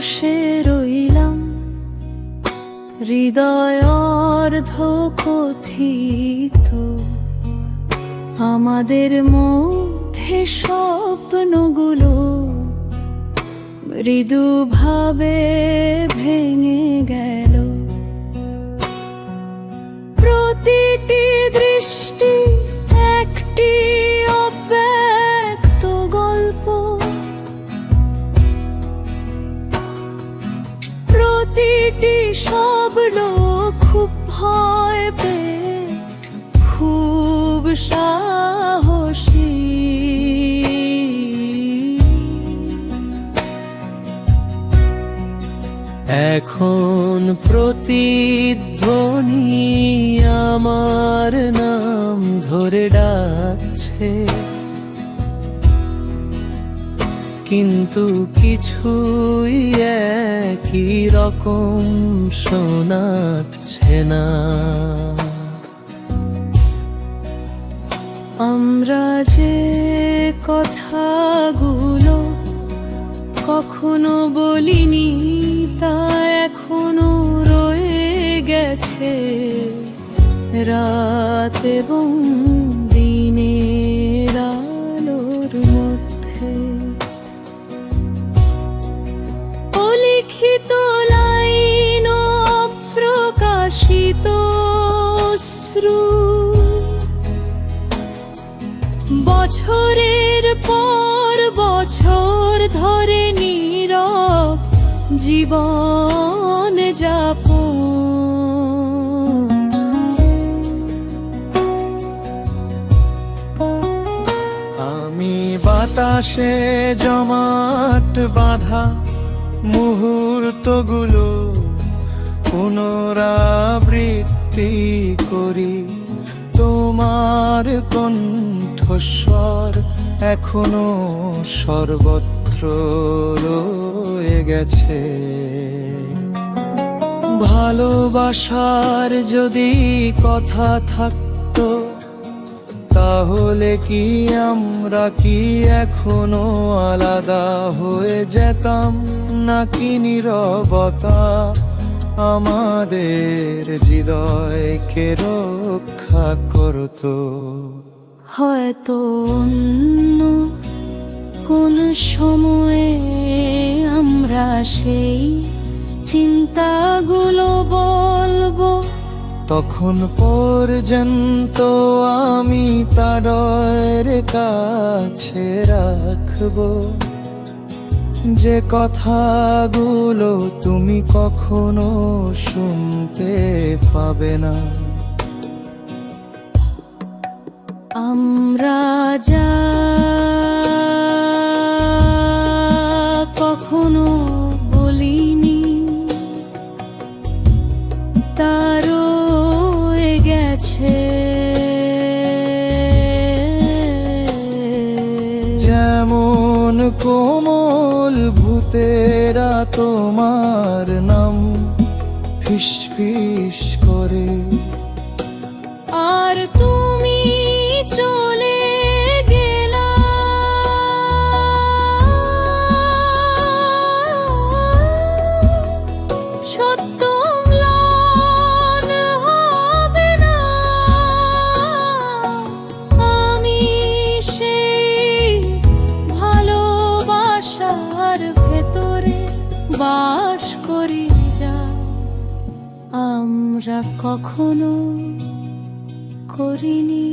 বসে রইলাম, হৃদয় অর্ধ কথিত, আমাদের মধ্যে স্বপ্নগুলো মৃদুভাবে ভেঙে গেল। প্রতিটি দৃষ্টি একটি অব্যক্ত গল্প, প্রতিটি শব্দ খুব ভয় পেয়ে খুব সাহসী। এখন প্রতিধ্বনি আমার নাম ধরে ডাকছে, কিন্তু কিছুই একই রকম শোনাচ্ছে না। আমরা যে কথাগুলো কখনো বলিনি তা এখনো রয়ে গেছে রাত এবং দিনের আলোর মধ্যে। অলিখিত লাইন, অপ্রকাশিত অশ্রু, বছরের পর বছর ধরে নীরব জীবন যাপন। আমি বাতাসে জমাট বাঁধা মুহূর্তগুলো পুনরাবৃত্তি করি। তোমার কণ্ঠস্বর এখনো সর্বত্র রয়ে গেছে। ভালোবাসার যদি কথা থাকতো তাহলে কি আমরা কি এখনো আলাদা হয়ে যেতাম, নাকি নীরবতা আমাদের হৃদয়কে রক্ষা করতো? হয়তো অন্য কোন সময়ে আমরা সেই চিন্তাগুলো বলবো, তখন পর্যন্ত আমি তার কাছে রাখবো যে কথাগুলো তুমি কখনো শুনতে পাবে না। আমরা যা কখনো বলিনি তা রয়ে গেছে। যেমন কোমল ভূতেরা তোমার নাম ফিসফিস করে, আর তুমি চলে গেলা সত্য ম্লান হবে না। আমি সেই ভালোবাসার ভেতরে বাস করি যা আমরা কখনো করিনি।